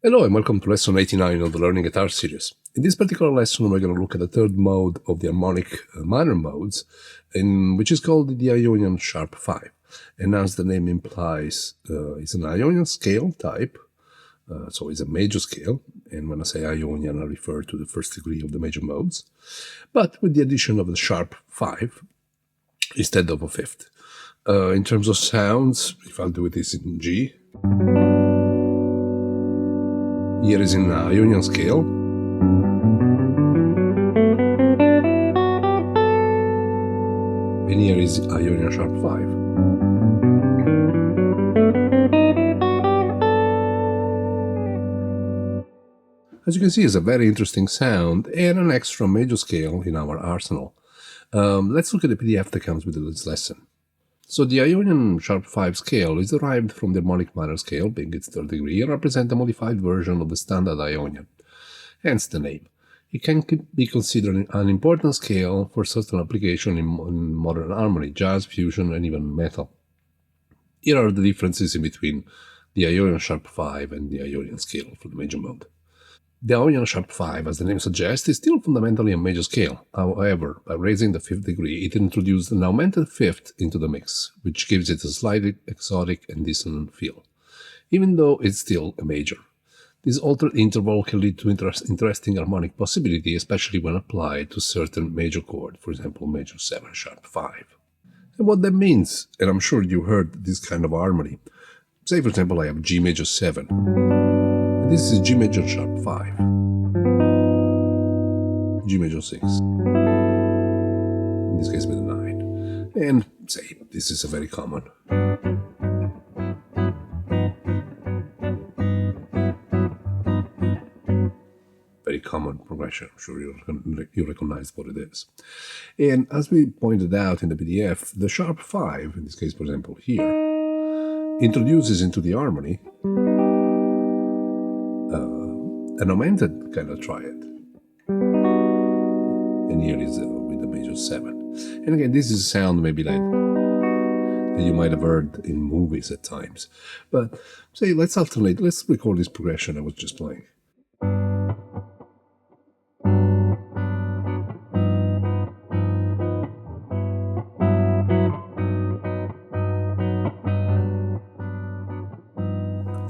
Hello and welcome to lesson 89 of the Learning Guitar series. In this particular lesson, we're going to look at the third mode of the harmonic minor modes, which is called the Ionian sharp 5. And as the name implies, it's an Ionian scale type, so it's a major scale. And when I say Ionian, I refer to the first degree of the major modes, but with the addition of the sharp 5 instead of a fifth. In terms of sounds, if I'll do this in G, here is in Ionian scale. And here is Ionian sharp 5. As you can see, it's a very interesting sound and an extra major scale in our arsenal. Let's look at the PDF that comes with this lesson. So the Ionian sharp 5 scale is derived from the harmonic minor scale, being its third degree, and represents a modified version of the standard Ionian, hence the name. It can be considered an important scale for certain applications in modern harmony, jazz, fusion, and even metal. Here are the differences in between the Ionian sharp 5 and the Ionian scale for the major mode. The Ionian sharp 5, as the name suggests, is still fundamentally a major scale. However, by raising the fifth degree, it introduced an augmented fifth into the mix, which gives it a slightly exotic and dissonant feel, even though it's still a major. This altered interval can lead to interesting harmonic possibility, especially when applied to certain major chord, for example, major 7 sharp 5. And what that means, and I'm sure you heard this kind of harmony. Say, for example, I have G major 7. This is G major sharp 5, G major 6, in this case with a 9, and say this is a very common. Very common progression. I'm sure you recognize what it is. And as we pointed out in the PDF, the sharp 5, in this case, for example, here, introduces into the harmony an augmented kind of triad. And here is with the major 7. And again, this is a sound maybe like that you might have heard in movies at times. But say, let's alternate, let's record this progression I was just playing.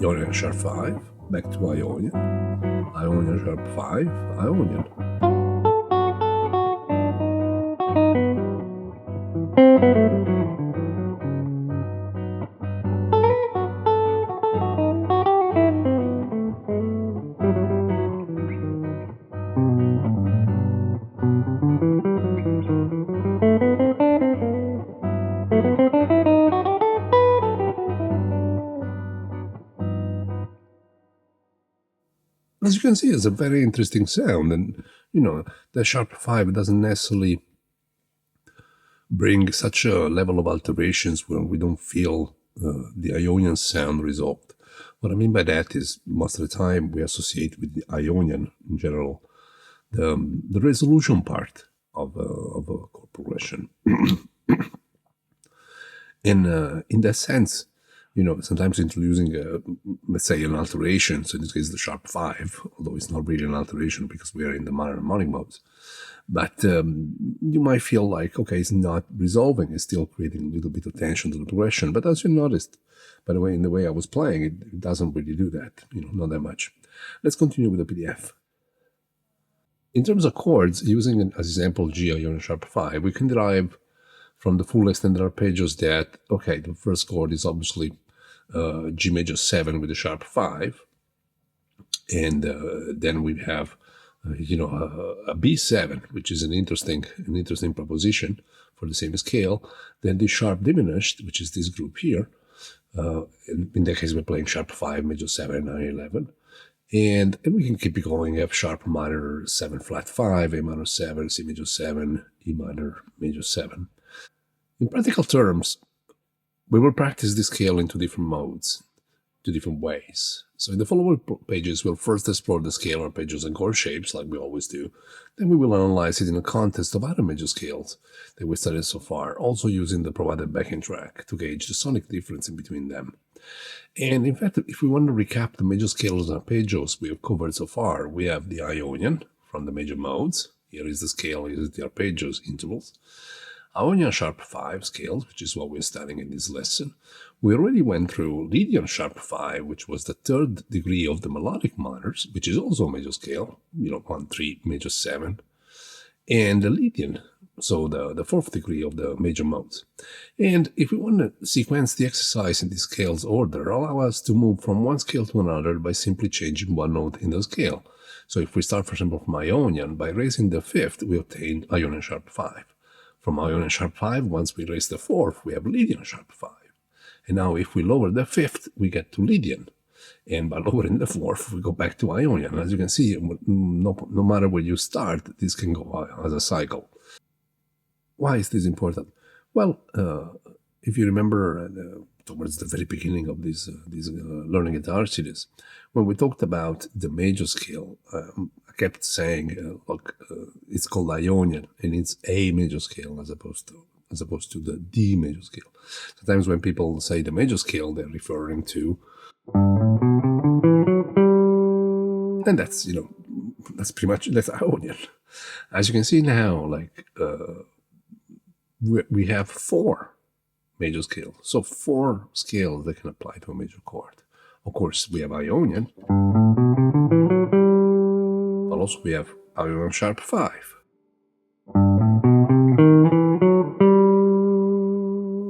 Ionian sharp 5, back to Ionian. Ionian sharp 5, Ionian. As you can see, it's a very interesting sound, and the sharp 5 doesn't necessarily bring such a level of alterations where we don't feel the Ionian sound resolved. What I mean by that is most of the time we associate with the Ionian in general the resolution part of a chord progression. And in that sense, sometimes introducing, let's say, an alteration, so in this case the sharp 5, although it's not really an alteration because we are in the minor harmonic modes, but you might feel like, okay, it's not resolving, it's still creating a little bit of tension to the progression, but as you noticed, by the way, in the way I was playing, it doesn't really do that, not that much. Let's continue with the PDF. In terms of chords, using as example G Ionian sharp 5, we can derive from the full extended arpeggios that, okay, the first chord is obviously G major 7 with a sharp 5, and then we have a B7, which is an interesting proposition for the same scale. Then the sharp diminished, which is this group here. In that case, we're playing sharp 5, major 7, 9, 11. And we can keep it going, F sharp minor 7 flat 5, A minor 7, C major 7, E minor major 7. In practical terms, we will practice this scale in two different modes, two different ways. So in the following pages, we'll first explore the scale arpeggios and chord shapes, like we always do. Then we will analyze it in the context of other major scales that we studied so far, also using the provided backing track to gauge the sonic difference in between them. And in fact, if we want to recap the major scales and arpeggios we have covered so far, we have the Ionian from the major modes. Here is the scale, here is the arpeggios, intervals. Ionian sharp 5 scales, which is what we're studying in this lesson. We already went through Lydian sharp 5, which was the third degree of the melodic minors, which is also a major scale, 1, 3, major 7. And the Lydian, so the fourth degree of the major modes. And if we want to sequence the exercise in the scale's order, allow us to move from one scale to another by simply changing one note in the scale. So if we start, for example, from Ionian, by raising the fifth, we obtain Ionian sharp 5. From Ionian sharp 5, once we raise the fourth, we have Lydian sharp 5. And now if we lower the fifth, we get to Lydian. And by lowering the fourth, we go back to Ionian. As you can see, no matter where you start, this can go as a cycle. Why is this important? Well, if you remember towards the very beginning of this learning guitar series, when we talked about the major scale, I kept saying, look, it's called Ionian, and it's a major scale as opposed to the D major scale. Sometimes when people say the major scale, they're referring to, and that's pretty much, that's Ionian. As you can see now, we have 4 major scales. So 4 scales that can apply to a major chord. Of course, we have Ionian, but also we have Ionian sharp 5.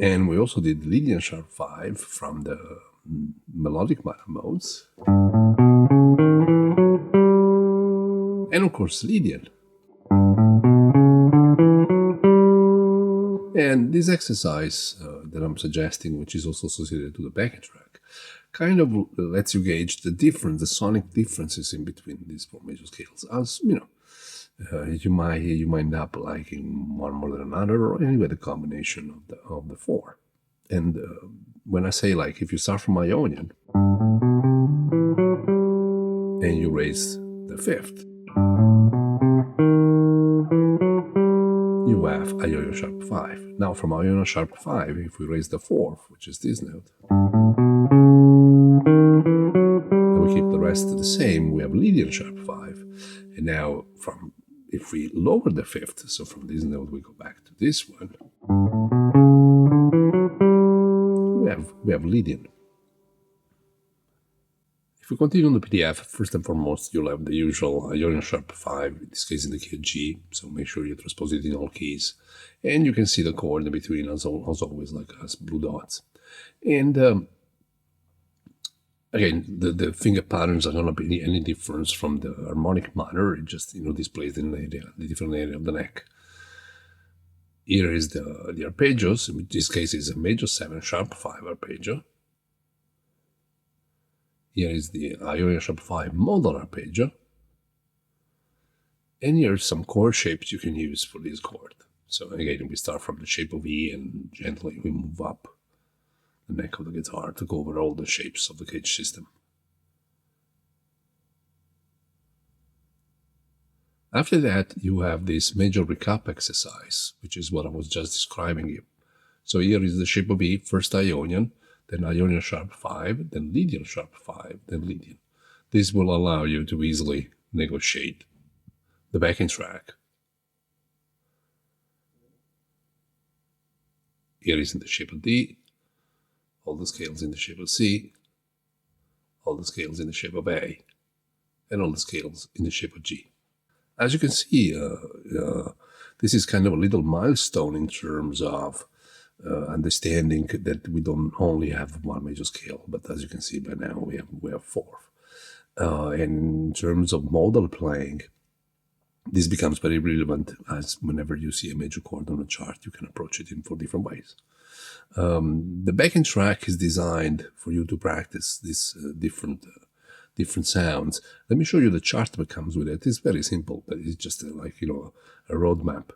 And we also did Lydian sharp 5 from the melodic minor modes. And of course, Lydian. And this exercise that I'm suggesting, which is also associated to the backing track, kind of lets you gauge the difference, the sonic differences in between these 4 major scales. As you might end up liking one more than another, or anyway the combination of the 4. And when I say, if you start from Ionian and you raise the fifth, you have Ionian sharp 5. Now from Ionian sharp 5, if we raise the fourth, which is this note, and we keep the rest the same, we have Lydian sharp 5. And now if we lower the fifth, so from this note we go back to this one, we have Lydian. If we continue on the PDF, first and foremost, you'll have the usual Ionian sharp 5, in this case in the key of G, so make sure you transpose it in all keys. And you can see the chord in between, as always, as blue dots. And again, the finger patterns are not going to be any difference from the harmonic minor. It just displays the different area of the neck. Here is the arpeggios. In this case, is a major 7 sharp 5 arpeggio. Here is the Ionian sharp 5 modal arpeggio. And here are some chord shapes you can use for this chord. So again, we start from the shape of E and gently we move up the neck of the guitar to go over all the shapes of the cage system. After that, you have this major recap exercise, which is what I was just describing you. So here is the shape of E, first Ionian, then Ionian sharp 5, then Lydian sharp 5, then Lydian. This will allow you to easily negotiate the backing track. Here is in the shape of D, all the scales in the shape of C, all the scales in the shape of A, and all the scales in the shape of G. As you can see, this is kind of a little milestone in terms of understanding that we don't only have one major scale, but as you can see by now, we have 4. And in terms of modal playing, this becomes very relevant, as whenever you see a major chord on a chart, you can approach it in 4 different ways. The backing track is designed for you to practice these different sounds. Let me show you the chart that comes with it. It's very simple, but it's just a roadmap.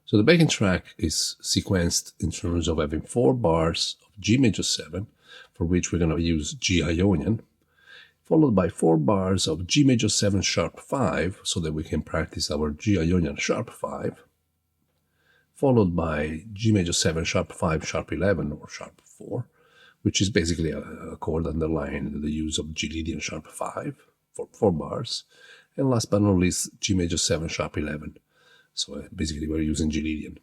So the backing track is sequenced in terms of having 4 bars of G major 7, for which we're going to use G Ionian, followed by 4 bars of G major 7 sharp 5, so that we can practice our G Ionian sharp 5, followed by G major 7 sharp 5 sharp 11 or sharp 4, which is basically a chord underlying the use of G Lydian sharp 5 for 4 bars. And last but not least, G major 7 sharp 11. So basically we're using G Lydian.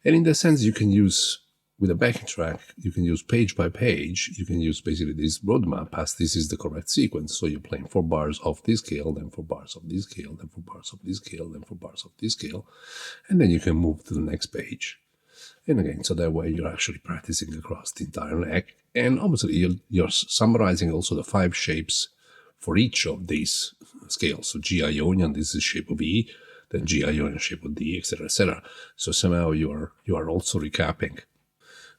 And in that sense, you can use, with a backing track, you can use page by page, you can use basically this roadmap as this is the correct sequence. So you're playing 4 bars of this scale, then 4 bars of this scale, then 4 bars of this scale, then 4 bars of this scale, and then you can move to the next page. And again, so that way you're actually practicing across the entire neck. And obviously you're summarizing also the 5 shapes for each of these scales. So G Ionian, this is the shape of E, then G Ionian shape of D, etc., etc. So somehow you are also recapping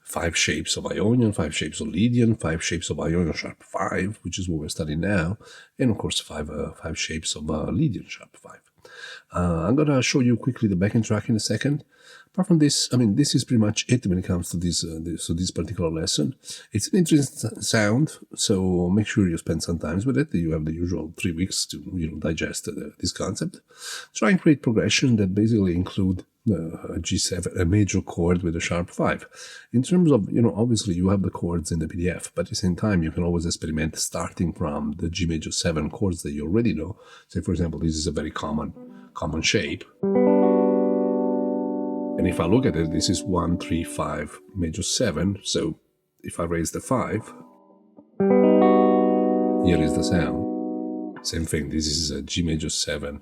5 shapes of Ionian, 5 shapes of Lydian, 5 shapes of Ionian sharp 5, which is what we're studying now, and of course 5 shapes of Lydian sharp 5. I'm going to show you quickly the backing track in a second. Apart from this, I mean, this is pretty much it when it comes to this particular lesson. It's an interesting sound, so make sure you spend some time with it. You have the usual 3 weeks to digest this concept. Try and create progression that basically include a G7, a major chord with a sharp 5. In terms of, obviously you have the chords in the PDF, but at the same time you can always experiment starting from the G major 7 chords that you already know. Say, for example, this is a very common shape. And if I look at it, this is 1, 3, 5, major 7. So if I raise the 5, here is the sound. Same thing, this is a G major 7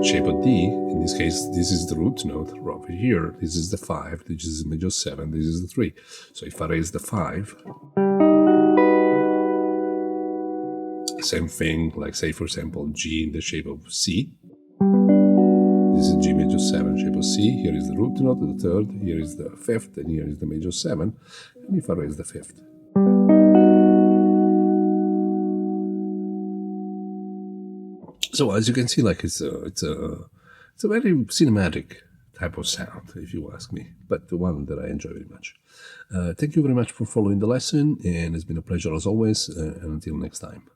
shape of D. In this case, this is the root note. Over here, this is the 5, this is major 7, this is the 3. So if I raise the 5, same thing, like say for example, G in the shape of C. This is G major 7 shape of C. Here is the root note, the 3rd, here is the 5th, and here is the major 7. And if I raise the 5th. So as you can see, like it's a very cinematic type of sound, if you ask me, but the one that I enjoy very much. Thank you very much for following the lesson, and it's been a pleasure as always, and until next time.